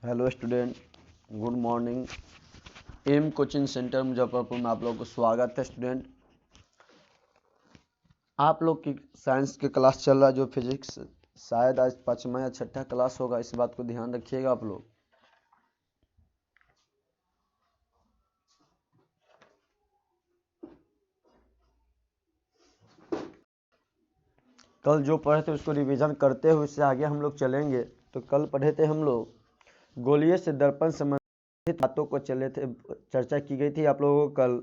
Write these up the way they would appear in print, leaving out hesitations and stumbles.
Hello student, good morning. M coaching centre Muzaffarpur में आप लोगों को स्वागत है। स्टूडेंट, आप लोग की साइंस की क्लास चल रहा है, जो फिजिक्स शायद आज 5वां या 6ठा क्लास होगा, इस बात को ध्यान रखिएगा आप लोग। कल जो पढ़े थे उसको रिवीजन करते हुए इससे आगे हम लोग चलेंगे। तो कल पढ़े थे हम लोग गोलीय से दर्पण संबंधित बातों को चले थे, चर्चा की गई थी आप लोगों को कल।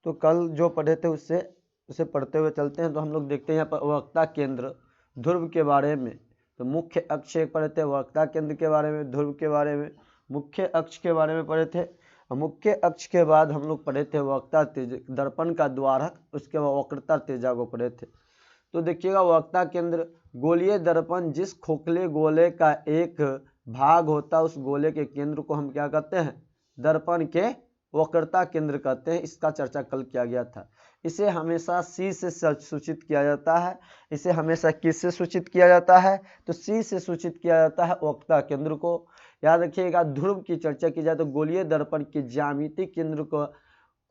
तो कल जो पढ़े थे उसे पढ़ते हुए चलते हैं। तो हम लोग देखते हैं यहाँ पर वक्रता केंद्र ध्रुव के बारे में। तो मुख्य अक्ष एक पढ़े थे, वक्रता केंद्र के बारे में, ध्रुव के बारे में, मुख्य अक्ष के बारे में पढ़े थे। मुख्य अक्ष के बाद हम लोग पढ़े थे वक्रता दर्पण का द्वारक, उसके बाद वक्रता त्रिज्या को पढ़े थे। तो देखिएगा, वक्रता केंद्र गोलीय दर्पण जिस खोखले गोले का एक भाग होता है, उस गोले के केंद्र को हम क्या कहते हैं? दर्पण के वक्रता केंद्र कहते हैं। इसका चर्चा कल किया गया था। इसे हमेशा सी से सूचित किया जाता है। इसे हमेशा किससे सूचित किया जाता है? तो सी से सूचित किया जाता है वक्रता केंद्र को। याद रखिएगा, ध्रुव की चर्चा की जाए तो गोलीय दर्पण के ज्यामितीय केंद्र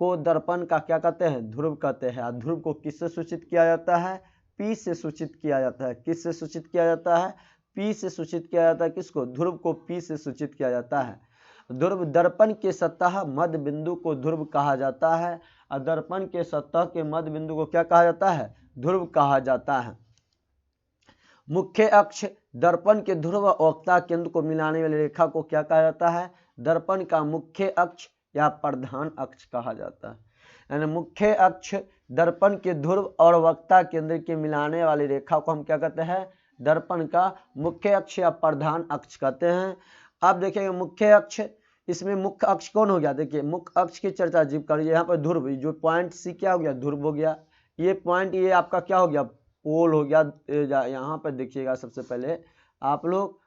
को दर्पण का क्या कहते हैं? ध्रुव कहते हैं। ध्रुव को किससे सूचित किया जाता है? पी से सूचित किया जाता है। किससे सूचित किया जाता है? पी से सूचित किया जाता है। किसको? ध्रुव को पी से सूचित किया जाता है। ध्रुव दर्पण के सतह मध्य बिंदु को ध्रुव कहा जाता है। और दर्पण के सतह के मध्य बिंदु को क्या कहा जाता है? ध्रुव कहा जाता है। मुख्य अक्ष दर्पण के ध्रुव और वक्रता केंद्र को मिलाने वाली रेखा को क्या कहा जाता है? दर्पण का मुख्य अक्ष या प्रधान अक्ष कहा जाता है। यानी मुख्य अक्ष दर्पण के ध्रुव और वक्रता केंद्र के मिलाने वाली रेखा को हम क्या कहते हैं? दर्पण का मुख्य अक्ष या प्रधान अक्ष कहते हैं। अब देखेंगे मुख्य अक्ष, इसमें मुख्य अक्ष कौन हो गया? देखिए, मुख्य अक्ष की चर्चा जीव करिए। यहाँ पर ध्रुव, जो पॉइंट सी क्या हो गया? ध्रुव हो गया। ये पॉइंट, ये आपका क्या हो गया? पोल हो गया। यहाँ पर देखिएगा, सबसे पहले आप लोग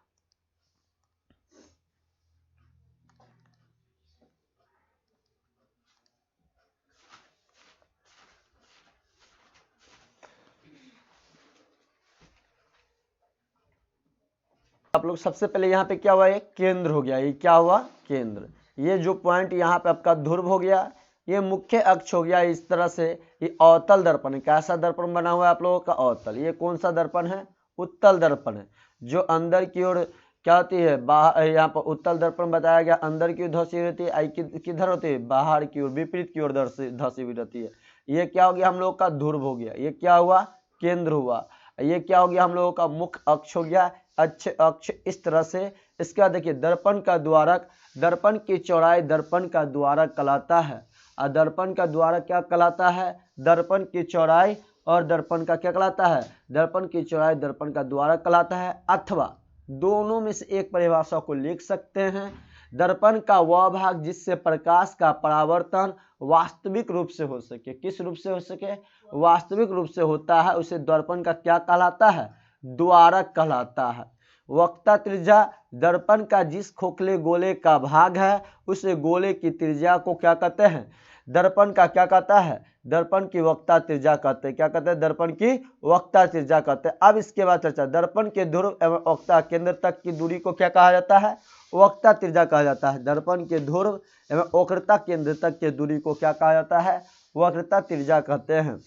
सबसे पहले यहाँ पे क्या हुआ? एक केंद्र हो गया। ये क्या हुआ? केंद्र। ये जो पॉइंट यहाँ पे आपका ध्रुव हो गया, ये मुख्य अक्ष हो गया। इस तरह से ये अवतल दर्पण है। कैसा दर्पण बना हुआ है आप लोगों का? अवतल। ये कौन सा दर्पण है? उत्तल दर्पण है। जो अंदर की ओर क्या होती है? बाहर। यहाँ पर उत्तल दर्पण बताया गया, अंदर की ओर धसी रहती है। आई किधर होती है? बाहर की ओर, विपरीत की ओर धसी हुई रहती है। ये क्या हो गया? हम लोग का ध्रुव हो गया। ये क्या हुआ? केंद्र हुआ। ये क्या हो गया? हम लोगों का मुख्य अक्ष हो गया, अच्छे अक्ष। इस तरह से इसके बाद देखिए, दर्पण का द्वारक, दर्पण की चौड़ाई दर्पण का द्वारक कहलाता है। और दर्पण का द्वारक क्या कहलाता है? दर्पण की चौड़ाई और दर्पण का क्या कहलाता है? दर्पण की चौड़ाई दर्पण का द्वारक कहलाता है। अथवा दोनों में से एक परिभाषा को लिख सकते हैं। दर्पण का वह भाग जिससे प्रकाश का परावर्तन वास्तविक रूप से हो सके। किस रूप से हो सके? वास्तविक रूप से होता है, उसे दर्पण का क्या कहलाता है? द्वारक कहलाता है। वक्रता त्रिज्या दर्पण का जिस खोखले गोले का भाग है, उस गोले की त्रिज्या को क्या कहते हैं? दर्पण का क्या कहता है? दर्पण की वक्रता त्रिज्या कहते हैं। क्या कहते हैं? दर्पण की वक्रता त्रिज्या कहते हैं। अब इसके बाद चर्चा, दर्पण के ध्रुव एवं वक्रता केंद्र तक की दूरी को क्या कहा जाता है? वक्रता त्रिज्या कहा जाता है। दर्पण के ध्रुव एवं वक्रता केंद्र तक की दूरी को क्या कहा जाता है? वक्रता त्रिज्या कहते हैं।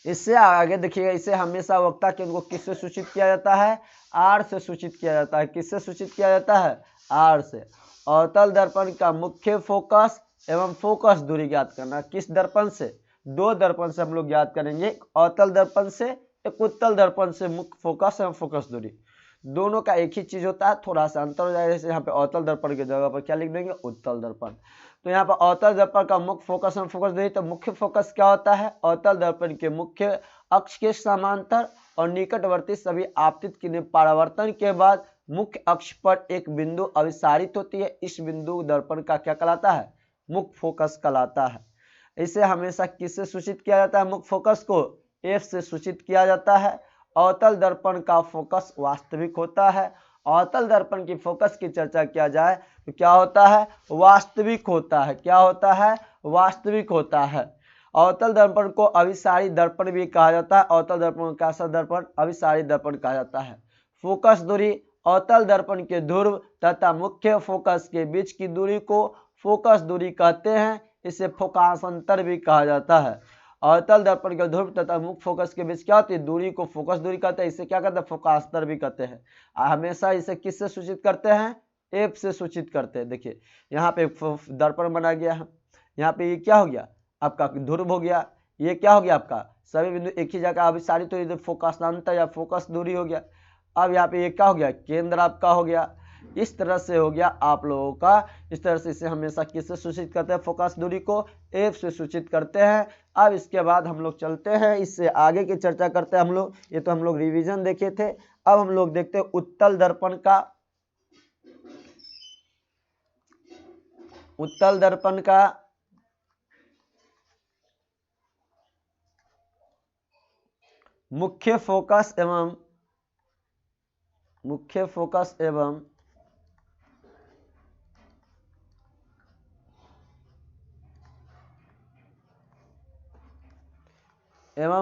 इससे आगे देखिएगा, इसे हमेशा वक्रता केंद्र को किससे सूचित किया जाता है? आर से सूचित किया जाता है। किससे सूचित किया जाता है? आर से। अवतल दर्पण का मुख्य फोकस एवं फोकस दूरी ज्ञात करना। किस दर्पण से? दो दर्पण से हम लोग ज्ञात करेंगे, एक अवतल दर्पण से, एक उत्तल दर्पण से। मुख्य फोकस एवं फोकस दूरी दोनों का एक ही चीज होता है, थोड़ा सा अंतर हो जाएगा। जैसे यहाँ पे अवतल दर्पण की जगह पर क्या लिख देंगे? उत्तल दर्पण। तो यहाँ पर अवतल दर्पण का मुख्य फोकस एवं फोकस दूरी, तो मुख्य फोकस क्या होता है? अवतल दर्पण के मुख्य अक्ष के समांतर और निकटवर्ती सभी आपतित किरण परावर्तन के बाद मुख्य अक्ष पर एक बिंदु अभिसारित होती है। इस बिंदु दर्पण का क्या कहलाता है? मुख्य फोकस कहलाता है। इसे हमेशा किससे सूचित किया जाता है? मुख्य फोकस को एफ से सूचित किया जाता है। अवतल दर्पण का फोकस वास्तविक होता है। अवतल दर्पण की फोकस की चर्चा किया जाए तो क्या होता है? वास्तविक होता है। क्या होता है? वास्तविक होता है। अवतल दर्पण को अभिसारी दर्पण भी कहा जाता है। अवतल दर्पण को कैसा दर्पण? अभिसारी दर्पण कहा जाता है। फोकस दूरी अवतल दर्पण के ध्रुव तथा मुख्य फोकस के बीच की दूरी को फोकस दूरी कहते हैं। इसे फोकांतर भी कहा जाता है। अवतल दर्पण के ध्रुव तथा मुख्य फोकस के बीच क्या होती है, दूरी को फोकस दूरी कहते हैं। इसे क्या कहते हैं, फोकांतर भी कहते हैं। हमेशा इसे किससे सूचित करते हैं, एफ से सूचित करते हैं। देखिए यहाँ पे दर्पण बना गया है, यहाँ पे ये क्या हो गया आपका ध्रुव हो गया, ये क्या हो गया आपका सभी बिंदु एक ही जगह अभिसारित, तो ये फोकांतर या फोकस दूरी हो गया। अब यहाँ पे ये क्या हो गया, केंद्र आपका हो गया। इस तरह से हो गया आप लोगों का, इस तरह से इसे हमेशा किससे सूचित करते हैं, फोकस दूरी को एफ से सूचित करते हैं। अब इसके बाद हम लोग चलते हैं, इससे आगे की चर्चा करते हैं हम लोग। ये तो हम लोग रिवीजन देखे थे। अब हम लोग देखते हैं उत्तल दर्पण का, उत्तल दर्पण का मुख्य फोकस एवं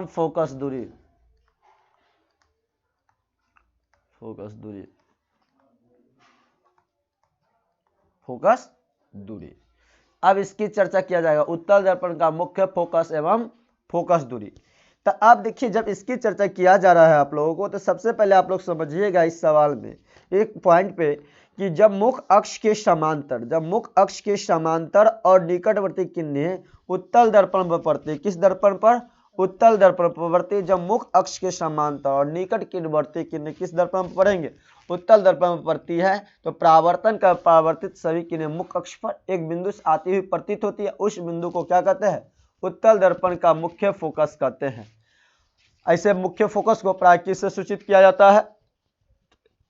फोकस दूरी, फोकस दूरी। अब इसकी चर्चा किया जाएगा, उत्तल दर्पण का मुख्य फोकस एवं फोकस दूरी। तो आप देखिए जब इसकी चर्चा किया जा रहा है आप लोगों को, तो सबसे पहले आप लोग समझिएगा इस सवाल में एक पॉइंट पे कि जब मुख्य अक्ष के समांतर और निकटवर्ती किरणें उत्तल दर्पण पर पड़ती, किस दर्पण पर, उत्तल दर्पण पर पड़ती। जब मुख्य अक्ष के समांतर और निकट किरणवर्ती किरणें किस दर्पण पर पड़ेंगे, उत्तल दर्पण पर पड़ती है, तो परावर्तित सभी किरणें मुख्य अक्ष पर एक बिंदु से आती हुई प्रतीत होती है। उस बिंदु को क्या कहते हैं, उत्तल दर्पण का मुख्य फोकस कहते हैं। ऐसे मुख्य फोकस को प्राय किससे सूचित किया जाता है,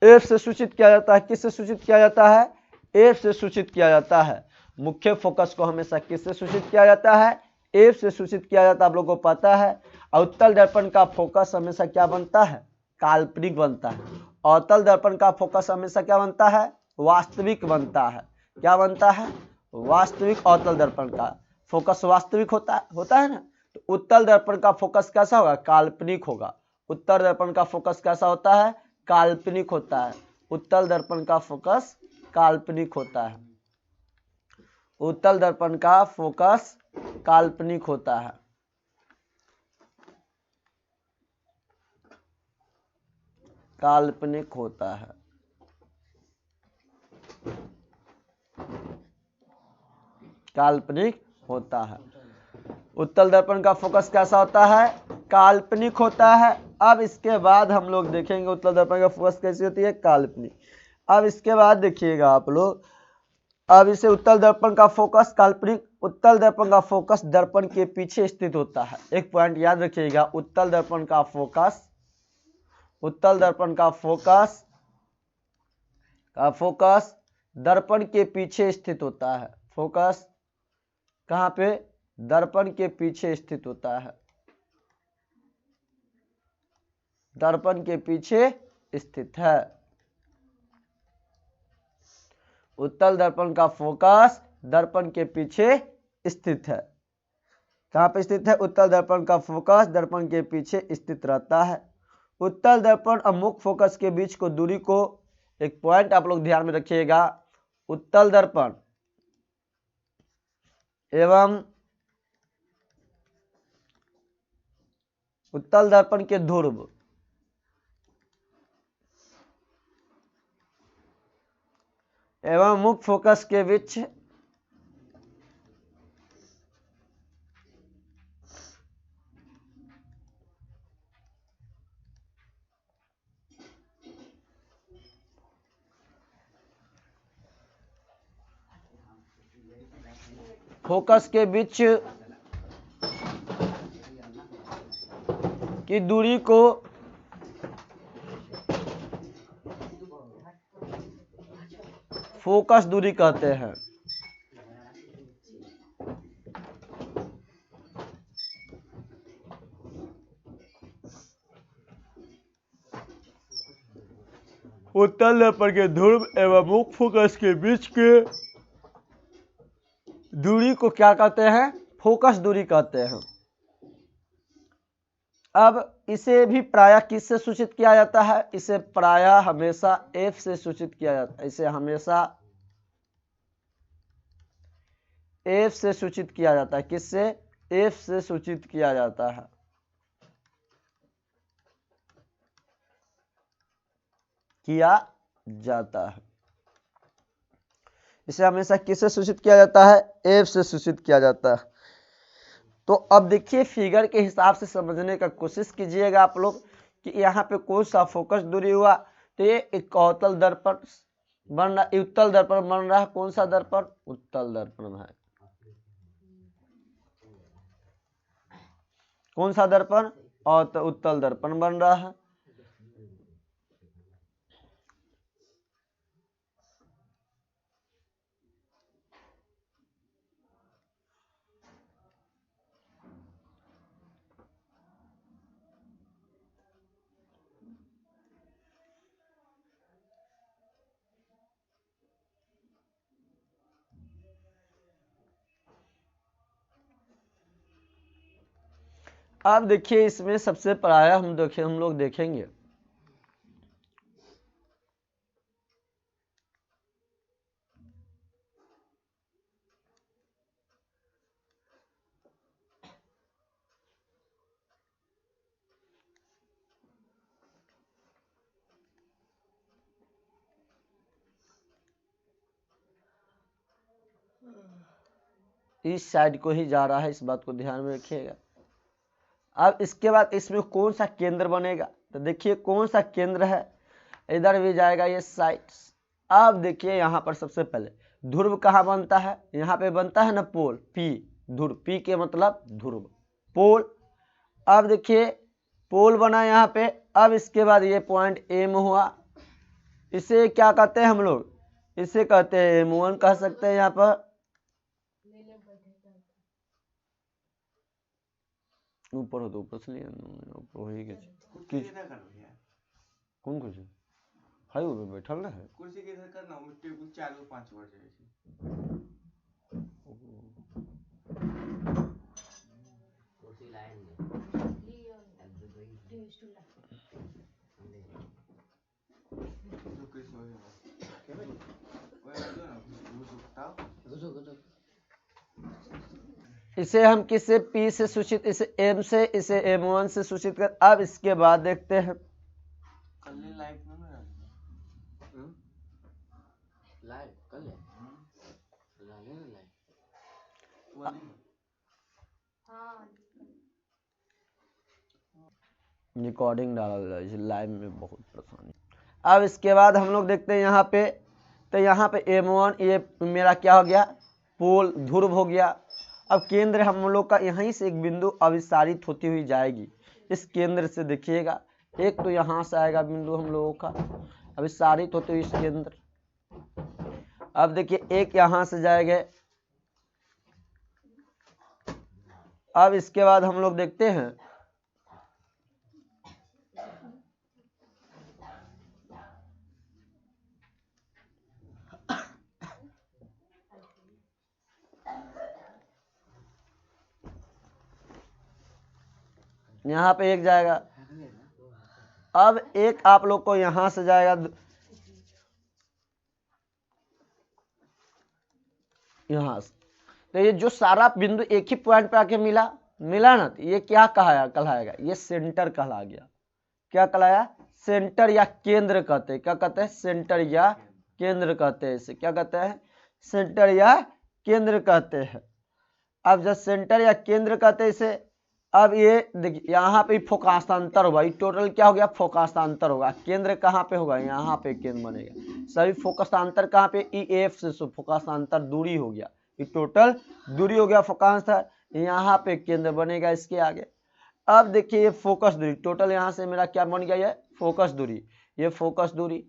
एफ से सूचित किया जाता है। किससे सूचित किया जाता है, एफ से सूचित किया जाता है। मुख्य फोकस को हमेशा किससे सूचित किया जाता है, एफ से सूचित किया जाता है, आप लोगों को पता है। उत्तल दर्पण का फोकस हमेशा क्या बनता है, काल्पनिक बनता है। अवतल दर्पण का फोकस हमेशा क्या बनता है, वास्तविक बनता है। क्या बनता है, वास्तविक। अवतल दर्पण का फोकस वास्तविक होता है ना। तो उत्तल दर्पण का फोकस कैसा होगा, काल्पनिक होगा। उत्तल दर्पण का फोकस कैसा होता है, काल्पनिक होता है। उत्तल दर्पण का फोकस काल्पनिक होता है। उत्तल दर्पण का फोकस काल्पनिक होता है। काल्पनिक होता है। काल्पनिक होता है। उत्तल दर्पण का फोकस कैसा होता है, काल्पनिक होता है। अब इसके बाद हम लोग देखेंगे उत्तल दर्पण का फोकस कैसी होती है, काल्पनिक। अब इसके बाद देखिएगा आप लोग, अब इसे उत्तल दर्पण का फोकस काल्पनिक, उत्तल दर्पण का फोकस दर्पण के पीछे स्थित होता है। एक पॉइंट याद रखिएगा, उत्तल दर्पण का फोकस दर्पण के पीछे स्थित होता है। फोकस कहां पे, दर्पण के पीछे स्थित होता है। दर्पण के पीछे स्थित है। उत्तल दर्पण का फोकस दर्पण के पीछे स्थित है। कहां पे स्थित है, उत्तल दर्पण का फोकस दर्पण के पीछे स्थित रहता है। उत्तल दर्पण और मुख्य फोकस के बीच को दूरी को, एक पॉइंट आप लोग ध्यान में रखिएगा, उत्तल दर्पण एवं उत्तल दर्पण के ध्रुव एवं मुख्य फोकस के बीच की दूरी को फोकस दूरी कहते हैं। उत्तल दर्पण के ध्रुव एवं मुख्य फोकस के बीच के दूरी को क्या कहते हैं, फोकस दूरी कहते हैं। अब इसे भी प्रायः किससे सूचित किया जाता है? इसे प्रायः हमेशा F से सूचित किया जाता है। इसे हमेशा F से सूचित किया जाता है। किससे? F से सूचित किया जाता है। किया जाता है। इसे हमेशा किससे सूचित किया जाता है? F से सूचित किया जाता है। तो अब देखिए फिगर के हिसाब से समझने का कोशिश कीजिएगा आप लोग कि यहाँ पे कौन सा फोकस दूरी हुआ। तो ये एक अवतल दर्पण बन रहा, उत्तल दर्पण बन रहा है। कौन सा दर्पण? उत्तल दर्पण है। कौन सा दर्पण? उत्तल दर्पण बन रहा है। अब देखिए इसमें सबसे प्रायः हम लोग देखेंगे इस साइड को ही जा रहा है, इस बात को ध्यान में रखिएगा। अब इसके बाद इसमें कौन सा केंद्र बनेगा? तो देखिए कौन सा केंद्र है, इधर भी जाएगा ये साइड। अब देखिए यहाँ पर सबसे पहले ध्रुव कहाँ बनता है? यहाँ पे बनता है ना पोल, पी, ध्रुव, पी के मतलब ध्रुव, पोल। अब देखिए पोल बना यहाँ पे। अब इसके बाद ये पॉइंट एम हुआ, इसे क्या कहते हैं हम लोग? इसे कहते हैं M1 कह सकते हैं। यहाँ पर ऊपर हो तो ऊपर से लिए ऊपर हो ही गया। कौन कुछ हाई वे बैठल ना है कुर्सी के इधर करना, मिट्टी को 4 और 5 बार जाए कुर्सी लाइन में तो कैसे होएगा क्या भाई ओए दो ना घुस उठाओ। इसे हम किससे? P से सूचित, इसे M से, इसे M1 से सूचित कर। अब इसके बाद देखते हैं कल लाइव में ना लाइव कल रिकॉर्डिंग डाला लाइव में, बहुत परेशानी। अब इसके बाद हम लोग देखते हैं यहाँ पे, तो यहाँ पे M1 ये मेरा क्या हो गया? पोल, ध्रुव हो गया। अब केंद्र हम लोग का यहीं से एक बिंदु अविसारित होती हुई जाएगी। इस केंद्र से देखिएगा, एक तो यहाँ से आएगा बिंदु हम लोगों का अविसारित होते हुए इस केंद्र। अब देखिए एक यहाँ से जाएगा। अब इसके बाद हम लोग देखते हैं यहाँ पे एक जाएगा। अब एक आप लोग को यहां से जाएगा यहां से। तो ये जो सारा बिंदु एक ही पॉइंट पे आके मिला ना, तो ये क्या कहलाएगा? ये सेंटर कहला गया। क्या कहलाया? सेंटर या केंद्र कहते हैं। क्या कहते हैं? सेंटर या केंद्र कहते हैं। इसे क्या कहते हैं? सेंटर या केंद्र कहते हैं। अब जब सेंटर या केंद्र कहते हैं इसे, अब ये देखिए यहाँ पे फोकास्तांतर होगा। ये टोटल क्या हो गया? फोकास्तांतर होगा। केंद्र कहाँ पे होगा? यहाँ पे केंद्र बनेगा। सभी फोकास्तांतर कहाँ पे? EF से फोकास्तांतर दूरी हो गया। ये टोटल दूरी हो गया फोकास्तांतर। यहाँ पे केंद्र बनेगा इसके आगे। अब देखिए ये फोकस दूरी, टोटल यहाँ से मेरा क्या बन गया? ये फोकस दूरी, ये फोकस दूरी।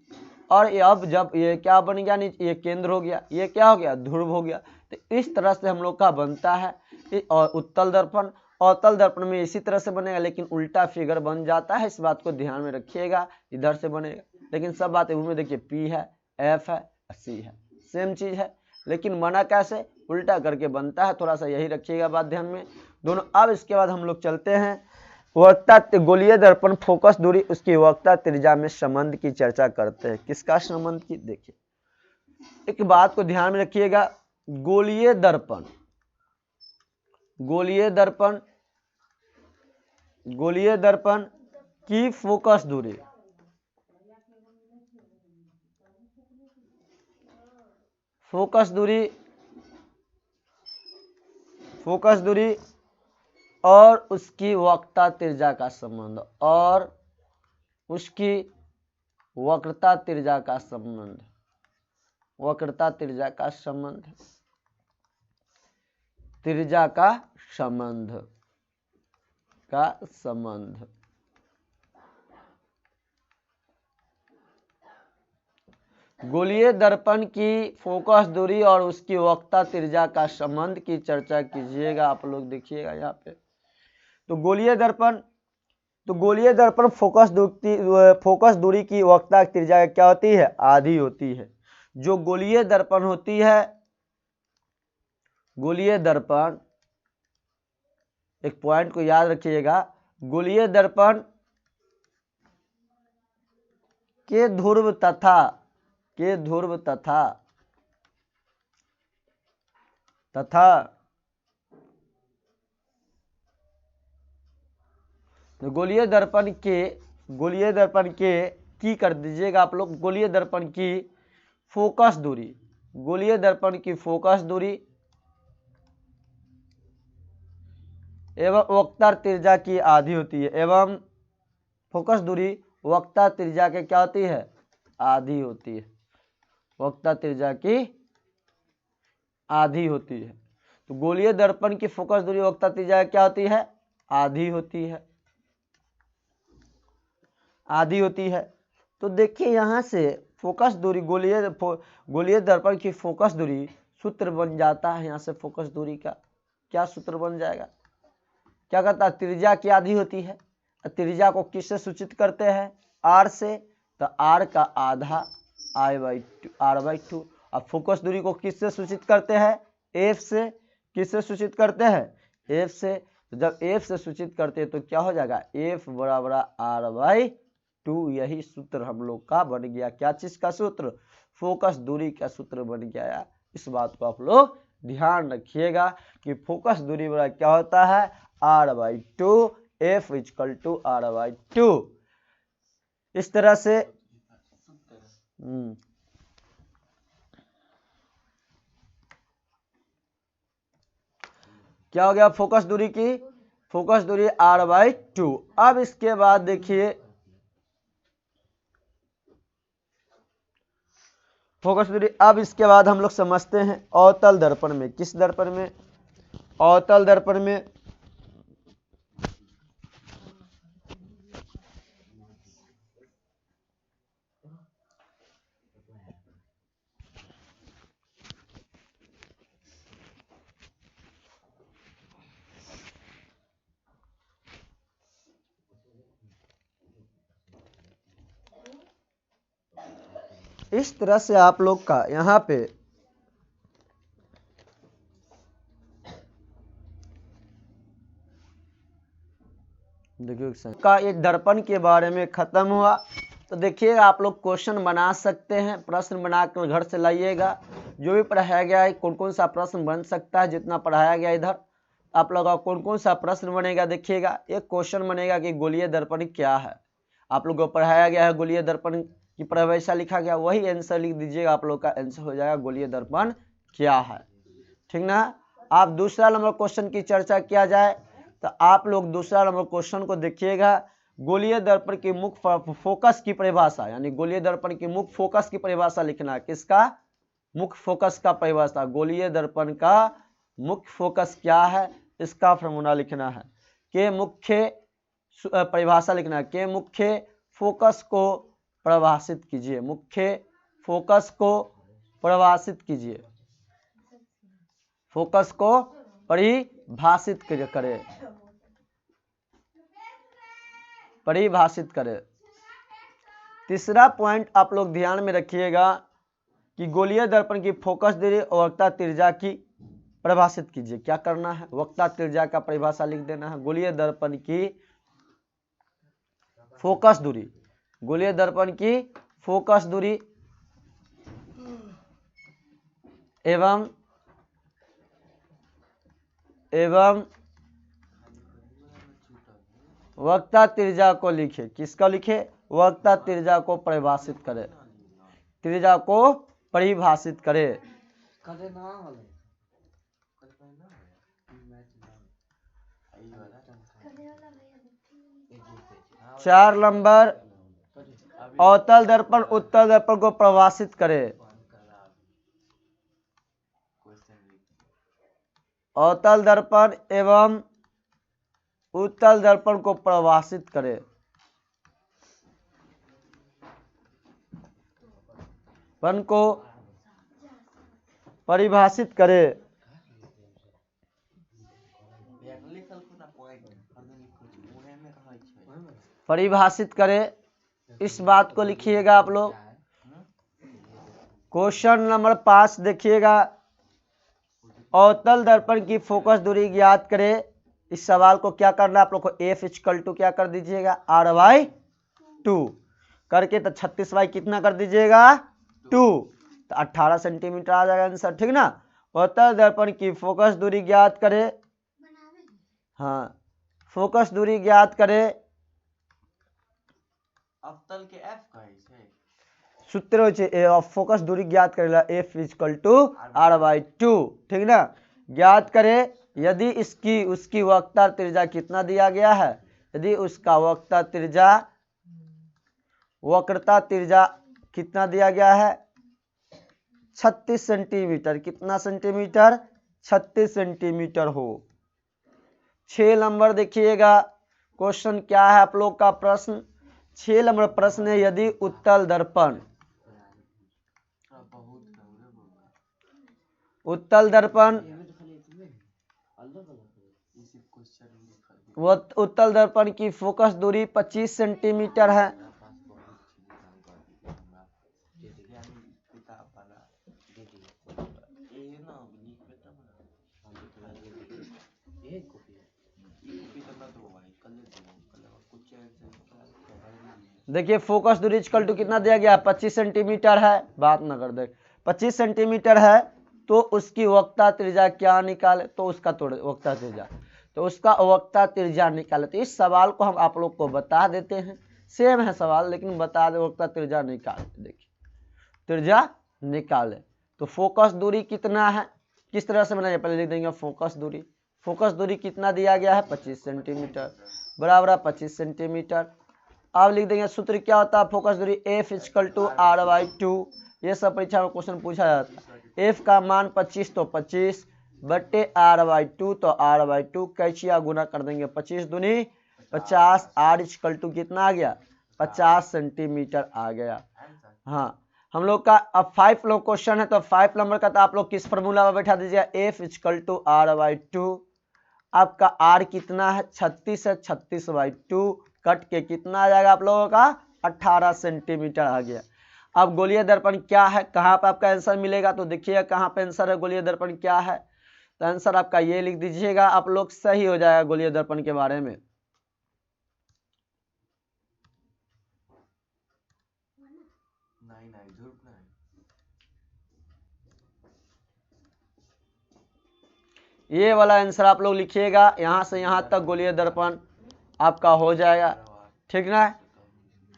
और ये अब जब ये क्या बन गया? नीचे ये केंद्र हो गया, ये क्या हो गया? ध्रुव हो गया। तो इस तरह से हम लोग का बनता है और उत्तल दर्पण। अवतल दर्पण में इसी तरह से बनेगा, लेकिन उल्टा फिगर बन जाता है। इस बात को ध्यान में रखिएगा, इधर से बनेगा। लेकिन सब बातें उनमें देखिए P है, F है, C है, सेम चीज है, लेकिन बना कैसे? उल्टा करके बनता है। थोड़ा सा यही रखिएगा बात ध्यान में दोनों। अब इसके बाद हम लोग चलते हैं गोलीय दर्पण फोकस दूरी उसकी वक्रता त्रिज्या में संबंध की चर्चा करते हैं। किसका संबंध की? देखिए एक बात को ध्यान में रखिएगा, गोलीय दर्पण की फोकस दूरी और उसकी वक्रता त्रिज्या का संबंध वक्रता त्रिज्या का संबंध। गोलीय दर्पण की फोकस दूरी और उसकी वक्रता त्रिज्या का संबंध की चर्चा कीजिएगा। आप लोग देखिएगा यहाँ पे, तो गोलीय दर्पण फोकस दूरी की वक्रता त्रिज्या क्या होती है? आधी होती है। जो गोलीय दर्पण होती है, गोलीय दर्पण, एक पॉइंट को याद रखिएगा, गोलीय दर्पण के ध्रुव तथा गोलीय दर्पण के की कर दीजिएगा आप लोग, गोलीय दर्पण की फोकस दूरी एवं वक्रता त्रिज्या की आधी होती है। एवं फोकस दूरी वक्रता त्रिज्या के क्या होती है? आधी होती है। वक्रता त्रिज्या की आधी होती है। तो गोलीय दर्पण की फोकस दूरी वक्रता त्रिज्या क्या होती है? आधी होती है। तो देखिए यहाँ से फोकस दूरी, गोलीय दर्पण की फोकस दूरी सूत्र बन जाता है। यहाँ से फोकस दूरी का क्या सूत्र बन जाएगा? क्या कहता है? त्रिज्या की आधी होती है। त्रिज्या को किससे सूचित करते हैं? r से, तो r का आधा r/2। अब फोकस दूरी को किससे सूचित करते हैं? f से। किससे सूचित करते हैं? f से। तो जब f से सूचित करते हैं तो क्या हो जाएगा? f बराबर r/2। यही सूत्र हम लोग का बन गया। क्या चीज का सूत्र? फोकस दूरी का सूत्र बन गया। इस बात को आप लोग ध्यान रखिएगा कि फोकस दूरी बराबर क्या होता है? r/2, f = r/2। इस तरह से क्या हो गया? फोकस दूरी r/2। अब इसके बाद देखिए फोकस दूरी, अब इसके बाद हम लोग समझते हैं अवतल दर्पण में। किस दर्पण में? अवतल दर्पण में। इस तरह से आप लोग का यहाँ पे देखिए का एक दर्पण के बारे में खत्म हुआ। तो देखिए आप लोग क्वेश्चन बना सकते हैं, प्रश्न बनाकर घर से लाइएगा। जो भी पढ़ाया गया है, कौन कौन सा प्रश्न बन सकता है, जितना पढ़ाया गया इधर आप लोग का कौन कौन सा प्रश्न बनेगा। देखिएगा एक क्वेश्चन बनेगा कि गोलीय दर्पण क्या है। आप लोग को पढ़ाया गया है गोलीय दर्पण की परिभाषा लिखा गया, वही आंसर लिख दीजिएगा। आप लोग का आंसर हो जाएगा गोलीय दर्पण क्या है। ठीक ना? आप दूसरा नंबर क्वेश्चन की चर्चा किया जाए तो आप लोग दूसरा नंबर क्वेश्चन को देखिएगा। गोलीय दर्पण की मुख्य फोकस की परिभाषा, यानी गोलीय दर्पण की मुख्य फोकस की परिभाषा लिखना है। किसका? मुख्य फोकस का परिभाषा। गोलीय दर्पण का मुख्य फोकस क्या है, इसका फॉर्मूला लिखना है। के मुख्य परिभाषा लिखना है। के मुख्य फोकस को परिभाषित कीजिए। मुख्य फोकस को परिभाषित कीजिए। फोकस को परिभाषित करें। तीसरा पॉइंट आप लोग ध्यान में रखिएगा कि गोलीय दर्पण की फोकस दूरी और वक्रता त्रिज्या की परिभाषित कीजिए। क्या करना है? वक्रता त्रिज्या का परिभाषा लिख देना है। गोलीय दर्पण की फोकस दूरी, गोलीय दर्पण की फोकस दूरी एवं वक्रता त्रिज्या को लिखे। किसका लिखे? वक्रता त्रिज्या को परिभाषित करे, त्रिज्या को परिभाषित करे। 4 नंबर अवतल दर्पण उत्तल दर्पण को परिभाषित करे। अवतल दर्पण एवं उत्तल दर्पण को परिभाषित करे। वन को परिभाषित करे। परिभाषित करे, इस बात को लिखिएगा आप लोग। क्वेश्चन नंबर 5 देखिएगा, अवतल दर्पण की फोकस दूरी ज्ञात करे। इस सवाल को क्या करना है आप लोग को? एफ इक्वल टू क्या कर दीजिएगा? r/2 करके तो 36 कितना कर दीजिएगा? 2, तो 18 सेंटीमीटर आ जाएगा आंसर, ठीक ना। अवतल दर्पण की फोकस दूरी ज्ञात करे। हाँ, फोकस दूरी ज्ञात करे। अवतल के f का है सूत्र हो छे फोकस दूरी ज्ञात करेला f इक्वल टू r/2, ठीक ना। ज्ञात करे यदि इसकी उसकी वक्रता त्रिज्या कितना दिया गया है? यदि उसका वक्रता त्रिज्या कितना दिया गया है? 36 सेंटीमीटर। कितना सेंटीमीटर? 36 सेंटीमीटर हो। 6 नंबर देखिएगा, क्वेश्चन क्या है आप लोग का प्रश्न? 6 नंबर प्रश्न है, यदि उत्तल दर्पण उत्तल दर्पण की फोकस दूरी 25 सेंटीमीटर है। देखिए फोकस दूरी इक्वल टू कितना दिया गया? 25 सेंटीमीटर है। बात ना कर दे, 25 सेंटीमीटर है तो उसकी वक्रता त्रिज्या क्या निकाले? तो उसका वक्रता त्रिज्या, तो उसका वक्रता त्रिज्या निकाले। तो इस सवाल को हम आप लोग को बता देते हैं, सेम है सवाल लेकिन बता दे। वक्रता त्रिज्या निकाले, देखिए त्रिज्या निकाले तो फोकस दूरी कितना है, किस तरह से बनाइए? पहले लिख देंगे फोकस दूरी। फोकस दूरी कितना दिया गया है? 25 सेंटीमीटर बराबर 25 सेंटीमीटर। अब लिख देंगे सूत्र क्या होता है फोकस दूरी? F equal to r/2। ये सब परीक्षा में क्वेश्चन पूछा जाता है। F का मान 25 तो 25 बट्टे r/2 तो r/2 कैचिया गुना कर देंगे। 25 दूनी 50, r इक्वल टू कितना आ गया? 50 सेंटीमीटर आ गया। हाँ, हम लोग का अब 5 लोग क्वेश्चन है तो 5 नंबर का तो आप लोग किस फॉर्मूला में बैठा दीजिएगा? F equal to r/2। आपका r कितना है? 36 है, 36/2 कट के कितना आ जाएगा आप लोगों का? 18 सेंटीमीटर आ गया। अब गोलीय दर्पण क्या है, कहाँ पे आपका आंसर मिलेगा? तो देखिए कहाँ पे आंसर है, गोलीय दर्पण क्या है। तो आंसर आपका ये लिख दीजिएगा आप लोग, सही हो जाएगा गोलीय दर्पण के बारे में। ये वाला आंसर आप लोग लिखिएगा, यहां से यहां तक गोलीय दर्पण आपका हो जाएगा, ठीक ना।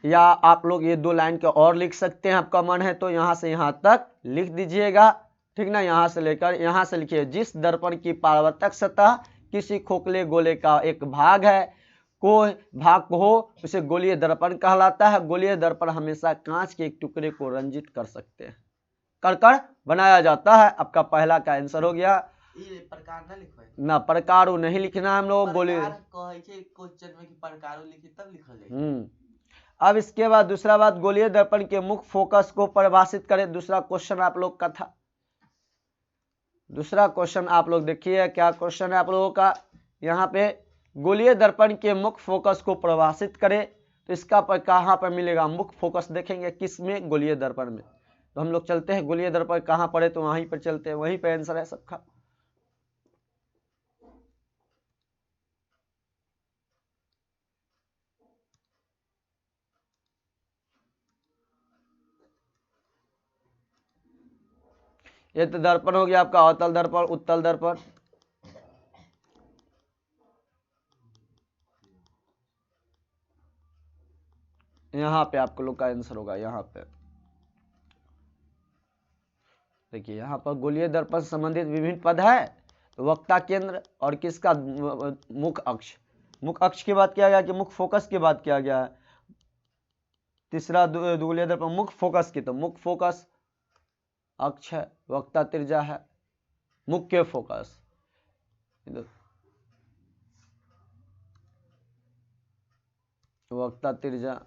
या आप लोग ये 2 लाइन के और लिख सकते हैं, आपका मन है तो यहां से यहां तक लिख दीजिएगा, ठीक ना। यहां से लेकर यहां से लिखिए, जिस दर्पण की परावर्तक सतह किसी खोखले गोले का एक भाग है, कोई भाग को हो, उसे गोलीय दर्पण कहलाता है। गोलीय दर्पण हमेशा कांच के एक टुकड़े को रंजित कर सकते हैं, कर बनाया जाता है। आपका पहला का आंसर हो गया। प्रकार ना लिखवाई ना प्रकार नहीं लिखना हम लोग गोली। क्वेश्चन में कि प्रकार लिखी तब लिखल जाए। अब इसके बाद दूसरा बात, गोलीय दर्पण के मुख्य फोकस को परिभाषित करें। दूसरा क्वेश्चन आप लोग का था। दूसरा क्वेश्चन आप लोग देखिए क्या क्वेश्चन है आप लोगों का। यहाँ पे गोलीय दर्पण के मुख्य फोकस को परिभाषित करें। तो इसका पर कहाँ पर मिलेगा मुख्य फोकस? देखेंगे किस में? गोलीय दर्पण में। तो हम लोग चलते हैं गोलीय दर्पण कहाँ पड़े, तो वहीं पर चलते हैं, वहीं पर आंसर है सबका। ये तो दर्पण हो गया आपका अवतल दर्पण, उत्तल दर्पण। यहाँ पे आपको लोग का आंसर होगा, यहाँ पे देखिए यहाँ पर गोलीय दर्पण से संबंधित विभिन्न पद है, तो वक्ता केंद्र और किसका मुख अक्ष। मुख अक्ष की बात किया गया कि मुख फोकस की बात किया गया है। तीसरा गोलीय दर्पण मुख फोकस की, तो मुख फोकस अक्ष है, वक्ता त्रिज्या है, मुख्य फोकस। वक्ता त्रिज्या,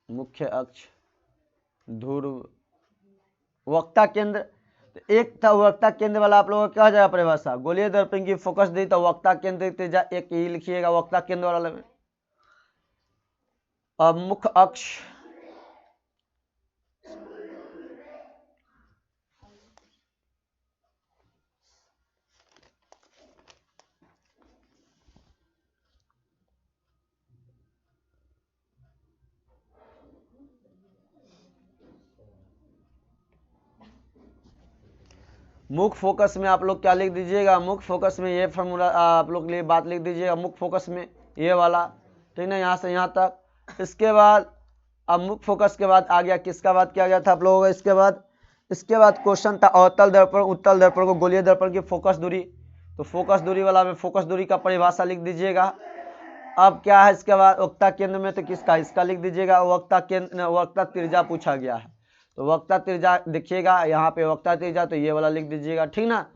मुख्य अक्ष, ध्रुव, वक्ता केंद्र। एक था वक्ता केंद्र वाला आप लोगों को क्या जाएगा परिभाषा, गोलीय दर्पण की फोकस दी तो वक्ता केंद्र त्रिज्या एक ही लिखिएगा वक्ता केंद्र वाला में। अब मुख्य अक्ष, मुख्य फोकस में आप लोग क्या लिख दीजिएगा, मुख्य फोकस में ये फॉर्मूला आप लोग के लिए बात लिख दीजिएगा, मुख्य फोकस में ये वाला, ठीक ना, यहाँ से यहाँ तक। इसके बाद अब मुख्य फोकस के बाद आ गया किसका बात किया गया था आप लोगों का, इसके बाद क्वेश्चन था अवतल दर्पण उत्तल दर्पण को गोलीय दर्पण की फोकस दूरी, तो फोकस दूरी वाला में फोकस दूरी का परिभाषा लिख दीजिएगा। अब क्या है इसके बाद वक्ता केंद्र में तो किसका, इसका लिख दीजिएगा, वक्ता केंद्र वक्ता त्रिज्या पूछा गया है, तो वक्ता त्रिज्या देखिएगा यहाँ पे वक्ता त्रिज्या, तो ये वाला लिख दीजिएगा, ठीक ना।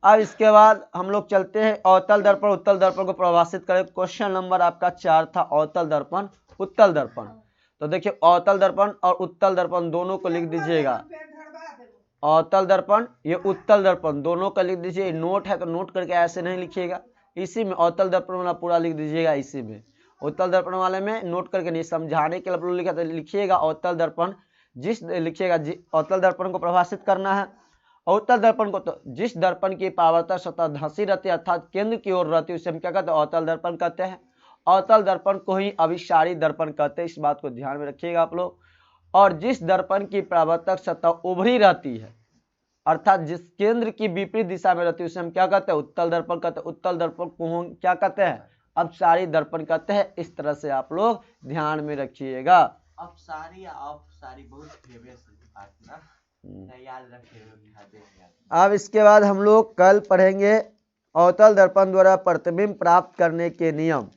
अब इसके बाद हम लोग चलते हैं अवतल दर्पण उत्तल दर्पण को परिभाषित करें। क्वेश्चन नंबर आपका 4 था अवतल दर्पण उत्तल दर्पण, तो देखिए अवतल दर्पण और उत्तल दर्पण दोनों को लिख दीजिएगा, अवतल दर्पण ये उत्तल दर्पण दोनों का लिख दीजिए। नोट है तो नोट करके ऐसे नहीं लिखिएगा, इसी में अवतल दर्पण वाला पूरा लिख दीजिएगा, इसी में उत्तल दर्पण वाले में नोट करके नहीं, समझाने के लिए लिखा तो लिखिएगा अवतल दर्पण, जिस लिखिएगा अवतल दर्पण को परिभाषित करना है। अवतल दर्पण को तो जिस दर्पण की परावर्तक सतह धंसी रहती है अर्थात केंद्र की ओर रहती है उसे हम क्या कहते हैं, अवतल दर्पण कहते हैं। अवतल दर्पण को ही अभिसारी दर्पण कहते हैं, इस बात को ध्यान में रखिएगा आप लोग। और जिस दर्पण की परावर्तक सतह उभरी रहती है अर्थात जिस केंद्र की विपरीत दिशा में रहती है उसे हम क्या कहते हैं, उत्तल दर्पण कहते हैं। उत्तल दर्पण को हम क्या कहते हैं, अपसारी दर्पण कहते हैं। इस तरह से आप लोग ध्यान में रखिएगा। अपसारी या अपसारी बहुत फेमस बात ना, याद रखिएगा। अब इसके बाद हम लोग कल पढ़ेंगे अवतल दर्पण द्वारा प्रतिबिंब प्राप्त करने के नियम।